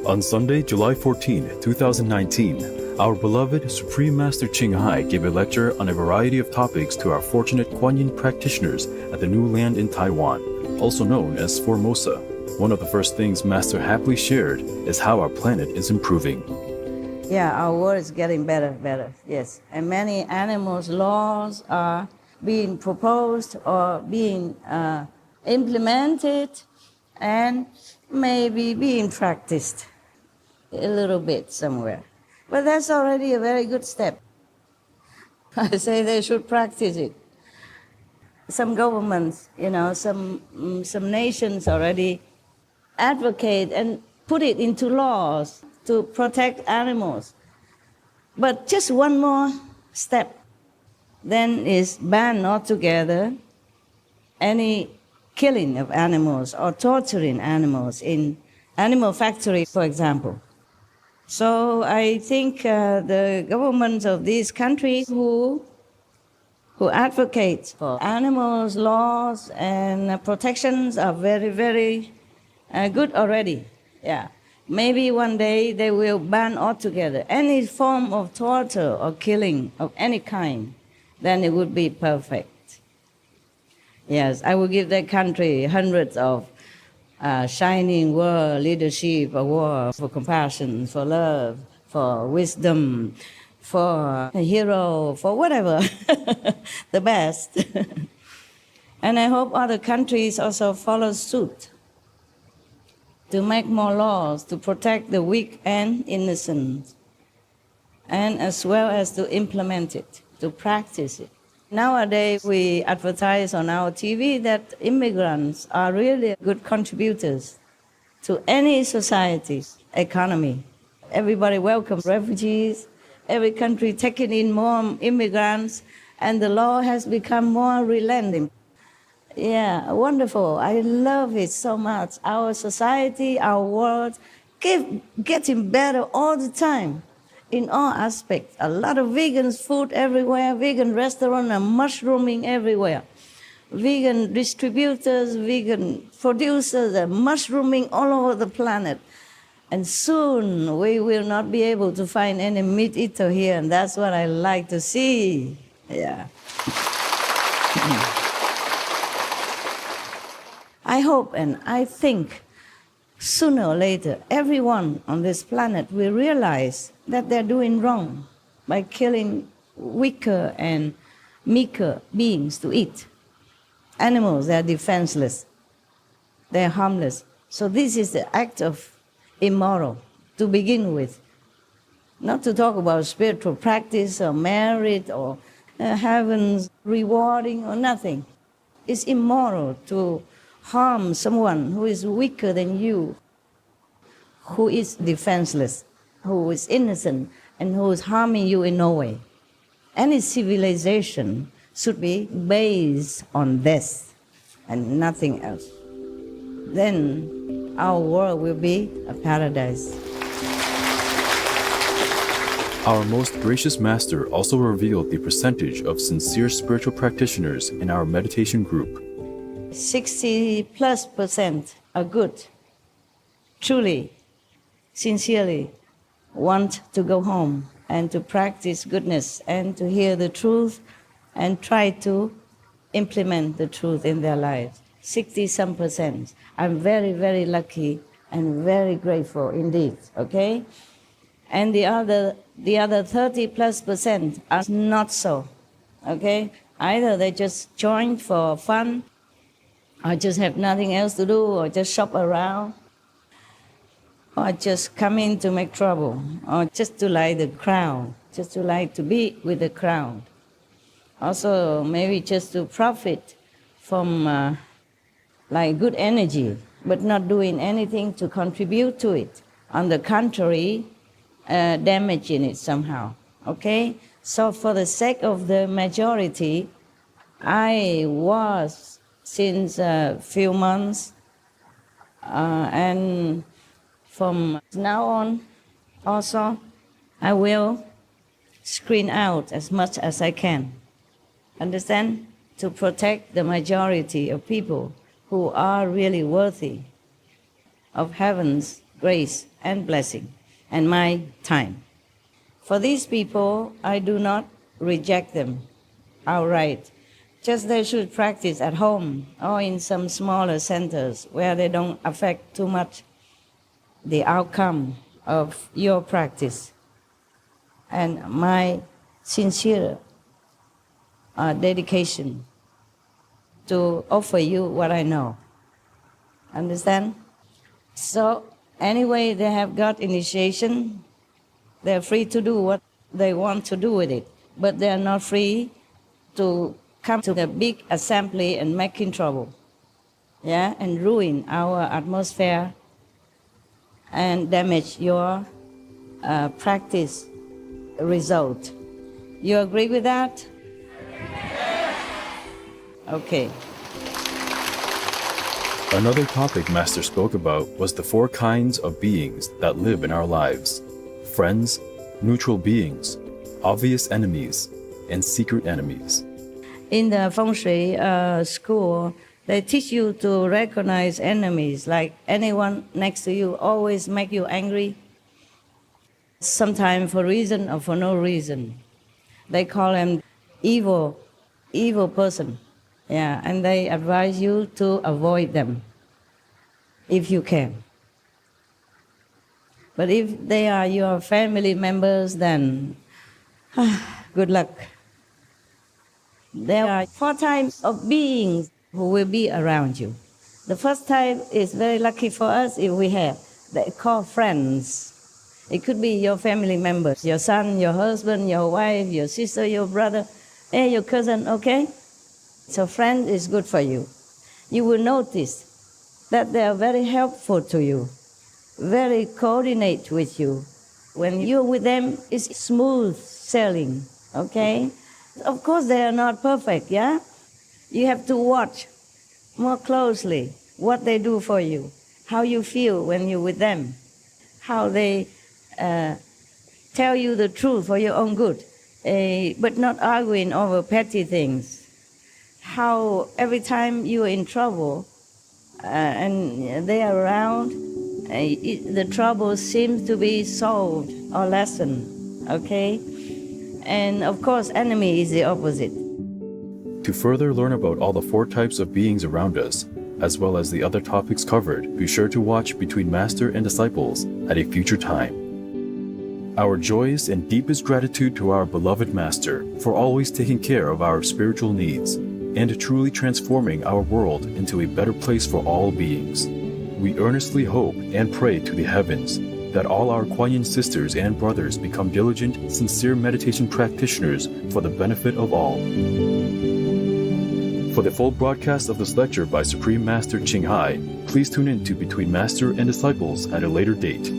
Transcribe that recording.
On Sunday, July 14, 2019, our beloved Supreme Master Ching Hai gave a lecture on a variety of topics to our fortunate Kuan Yin practitioners at the new land in Taiwan, also known as Formosa. One of the first things Master happily shared is how our planet is improving. Yeah, our world is getting better, yes. And many animals' laws are being proposed or being implemented and maybe being practiced a little bit somewhere. But that's already a very good step. I say they should practice it. Some governments, some nations already advocate and put it into laws to protect animals. But just one more step, then is ban altogether any killing of animals or torturing animals in animal factory, for example. So I think the governments of these countries who advocate for animals' laws and protections are very, very good already. Yeah. Maybe one day they will ban altogether any form of torture or killing of any kind. Then it would be perfect. Yes, I will give that country hundreds of shining world leadership award for compassion, for love, for wisdom, for a hero, for whatever, the best. And I hope other countries also follow suit to make more laws to protect the weak and innocent, and as well as to implement it, to practice it. Nowadays, we advertise on our TV that immigrants are really good contributors to any society's economy. Everybody welcomes refugees, every country taking in more immigrants, and the law has become more relenting. Yeah, wonderful. I love it so much. Our society, our world, getting better all the time. In all aspects. A lot of vegan food everywhere, vegan restaurants are mushrooming everywhere. Vegan distributors, vegan producers are mushrooming all over the planet. And soon we will not be able to find any meat eater here, and that's what I like to see. Yeah. I hope and I think sooner or later, everyone on this planet will realize that they're doing wrong by killing weaker and meeker beings to eat. Animals, they're defenseless. They're harmless. So this is the act of immoral to begin with. Not to talk about spiritual practice or merit or heaven's rewarding or nothing. It's immoral to harm someone who is weaker than you, who is defenseless, who is innocent, and who is harming you in no way. Any civilization should be based on this and nothing else. Then our world will be a paradise. Our most gracious Master also revealed the percentage of sincere spiritual practitioners in our meditation group. 60+% are good, truly, sincerely want to go home and to practice goodness and to hear the truth and try to implement the truth in their lives. 60-some%. I'm very, very lucky and very grateful indeed, okay? And the other 30+% are not so, okay? Either they just join for fun, or just have nothing else to do, or just shop around, or just come in to make trouble, or just to like the crowd, just to like to be with the crowd. Also, maybe just to profit from like good energy, but not doing anything to contribute to it. On the contrary, damaging it somehow, okay? So for the sake of the majority, I was since a few months, and from now on also, I will screen out as much as I can. Understand? To protect the majority of people who are really worthy of heaven's grace and blessing, and my time. For these people, I do not reject them outright. Just they should practice at home or in some smaller centers where they don't affect too much the outcome of your practice. And my sincere dedication to offer you what I know. Understand? So anyway, they have got initiation. They're free to do what they want to do with it, but they're not free to come to the big assembly and making trouble, yeah, and ruin our atmosphere and damage your practice result. You agree with that? Okay. Another topic Master spoke about was the 4 kinds of beings that live in our lives: friends, neutral beings, obvious enemies, and secret enemies. In the Feng Shui school, they teach you to recognize enemies, like anyone next to you always make you angry, sometimes for reason or for no reason. They call them evil person. Yeah, and they advise you to avoid them if you can. But if they are your family members, then good luck. There are 4 types of beings who will be around you. The first type is very lucky for us if we have. They call friends. It could be your family members, your son, your husband, your wife, your sister, your brother, and your cousin, okay? So friend is good for you. You will notice that they are very helpful to you, very coordinate with you. When you're with them, it's smooth sailing, okay? Of course, they are not perfect, yeah? You have to watch more closely what they do for you, how you feel when you're with them, how they tell you the truth for your own good, but not arguing over petty things. How every time you're in trouble and they are around, the trouble seems to be solved or lessened, okay? And of course, enemy is the opposite. To further learn about all the 4 types of beings around us, as well as the other topics covered, be sure to watch Between Master and Disciples at a future time. Our joyous and deepest gratitude to our beloved Master for always taking care of our spiritual needs and truly transforming our world into a better place for all beings. We earnestly hope and pray to the heavens that all our Kuan Yin sisters and brothers become diligent, sincere meditation practitioners for the benefit of all. For the full broadcast of this lecture by Supreme Master Ching Hai, please tune in to Between Master and Disciples at a later date.